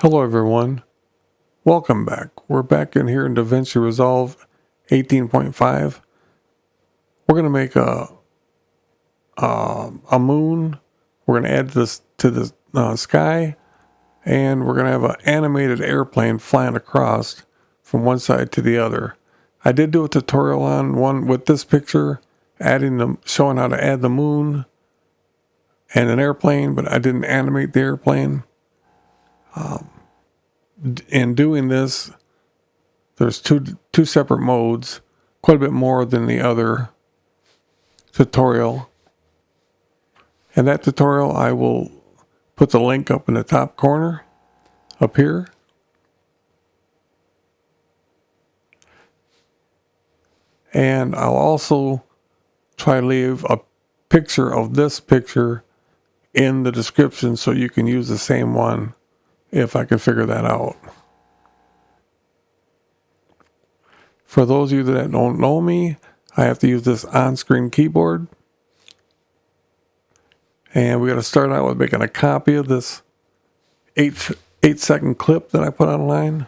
Hello everyone, welcome back. We're back in here in DaVinci Resolve 18.5. We're going to make a moon. We're going to add this to the sky, and we're going to have an animated airplane flying across from one side to the other. I did do a tutorial on one with this picture, showing how to add the moon and an airplane, but I didn't animate the airplane. In doing this, there's two separate modes, quite a bit more than the other tutorial. And that tutorial, I will put the link up in the top corner, up here. And I'll also try to leave a picture of this picture in the description so you can use the same one if I can figure that out. For those of you that don't know me, I have to use this on-screen keyboard. And we got to start out with making a copy of this 8-second clip that I put online.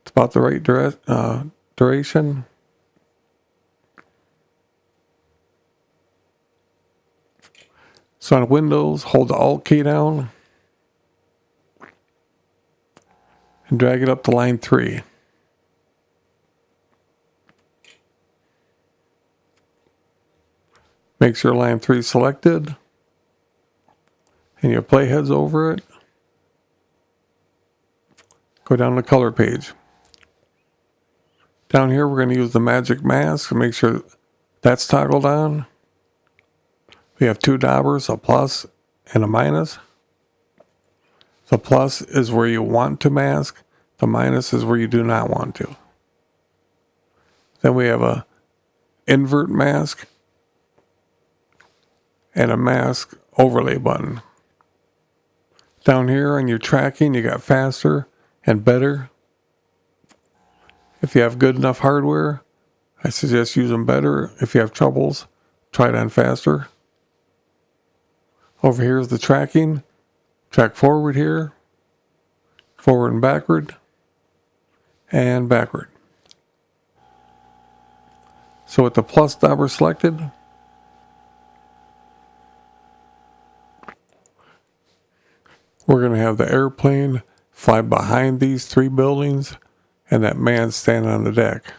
It's about the right duration. So on Windows, hold the Alt key down and drag it up to line 3. Make sure line 3 is selected and your playhead's over it. Go down to the color page. Down here, we're going to use the magic mask and make sure that's toggled on. We have two daubers, a plus and a minus. The plus is where you want to mask. The minus is where you do not want to. Then we have a invert mask and a mask overlay button. Down here on your tracking, you got faster and better. If you have good enough hardware, I suggest using better. If you have troubles, try it on faster. Over here is the tracking. Track forward here, forward and backward, and backward. So with the plus dauber selected, we're going to have the airplane fly behind these 3 buildings and that man standing on the deck.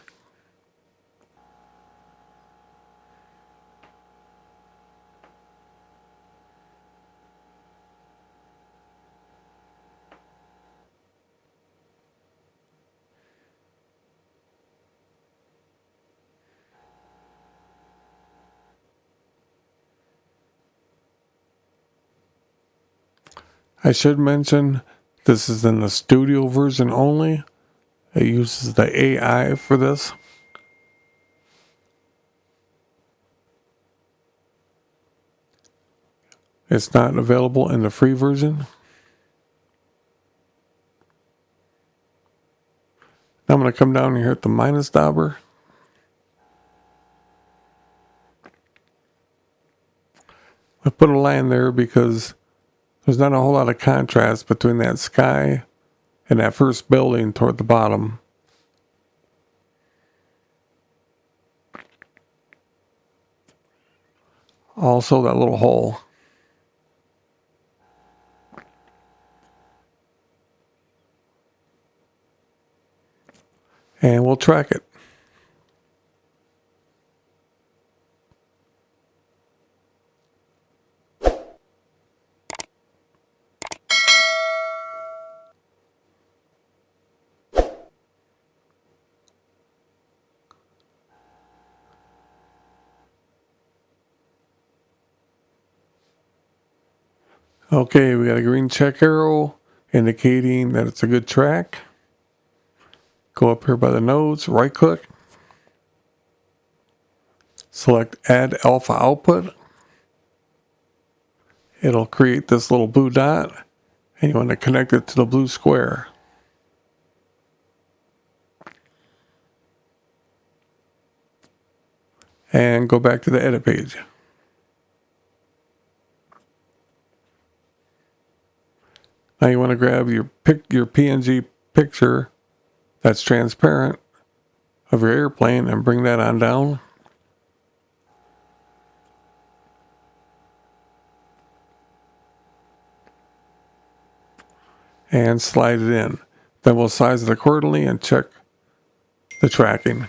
I should mention this is in the studio version only. It uses the AI for this. It's not available in the free version. Now I'm going to come down here at the minus dauber. I put a line there because there's not a whole lot of contrast between that sky and that first building toward the bottom. Also that little hole. And we'll track it. Okay, we got a green check arrow indicating that it's a good track. Go up here by the nodes, right click. Select add alpha output. It'll create this little blue dot and you want to connect it to the blue square. And go back to the edit page. Now you want to grab your PNG picture that's transparent of your airplane and bring that on down. And slide it in. Then we'll size it accordingly and check the tracking.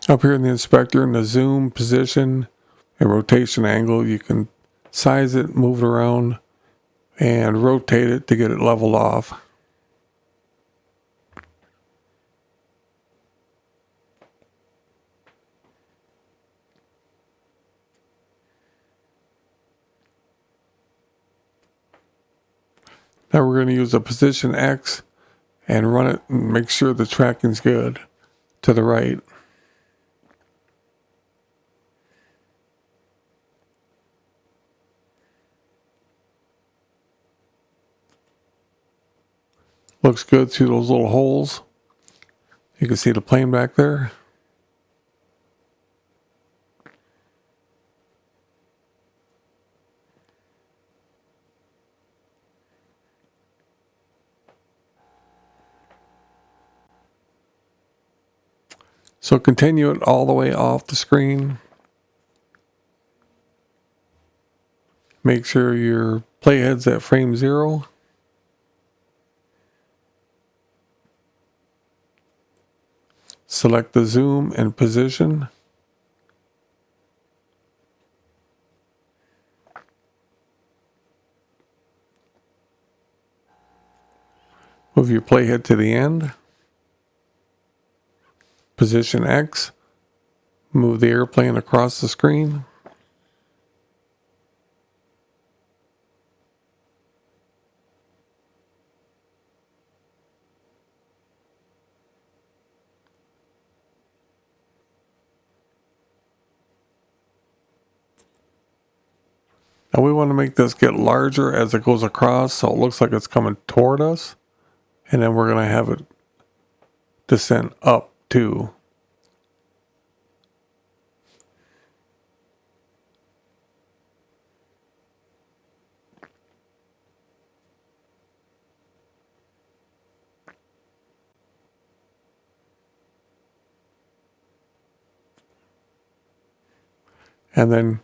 Up here in the inspector, in the zoom, position, and rotation angle, you can size it, move it around, and rotate it to get it leveled off. Now we're going to use a position X and run it and make sure the tracking's good to the right. Looks good through those little holes. You can see the plane back there. So continue it all the way off the screen. Make sure your playhead's at frame 0. Select the zoom and position. Move your playhead to the end. Position X. Move the airplane across the screen. Now we want to make this get larger as it goes across so it looks like it's coming toward us. And then we're going to have it descend up too. And then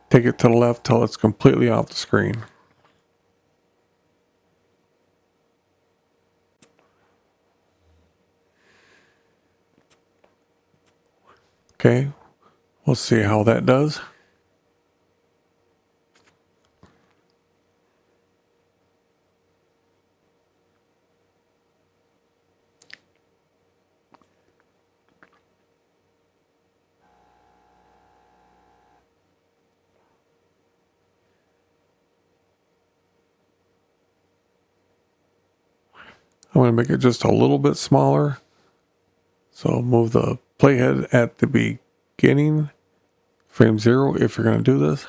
take it to the left till it's completely off the screen. Okay, we'll see how that does. I'm going to make it just a little bit smaller. So move the playhead at the beginning, frame 0, if you're going to do this.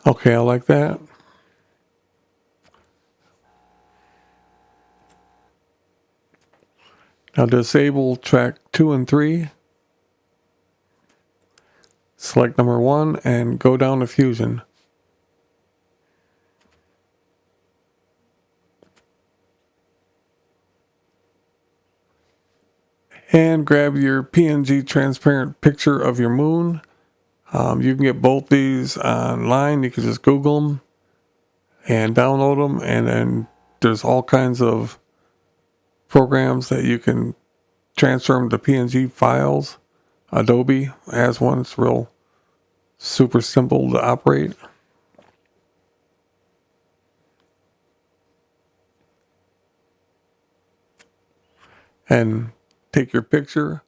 Okay, I like that. Now disable track 2 and 3. Select number 1 and go down to Fusion. And grab your PNG transparent picture of your moon. You can get both these online. You can just Google them and download them. And then there's all kinds of programs that you can transfer them to PNG files. Adobe has one. It's real super simple to operate. And take your picture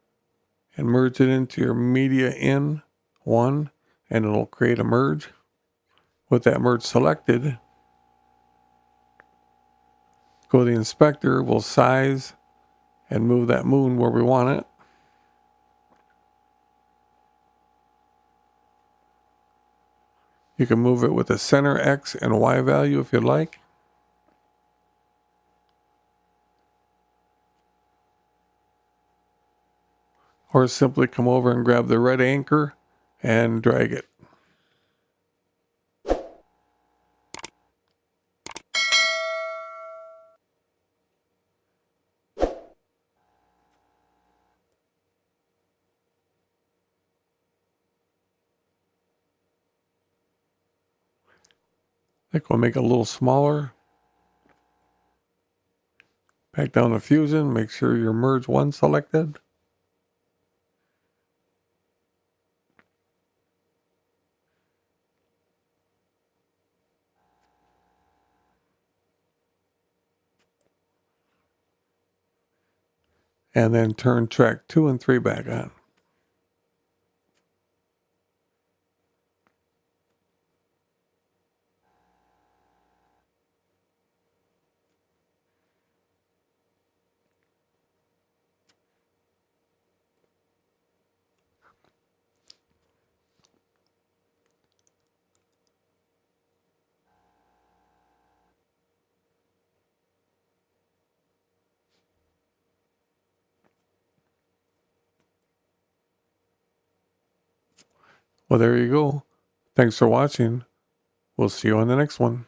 and merge it into your media in one, and it'll create a merge. With that merge selected, go to the inspector, we'll size and move that moon where we want it. You can move it with the center X and Y value if you'd like. Or simply come over and grab the red anchor and drag it. I think we'll make it a little smaller. Back down to Fusion, make sure your merge one selected. And then turn track 2 and 3 back on. Well, there you go. Thanks for watching. We'll see you on the next one.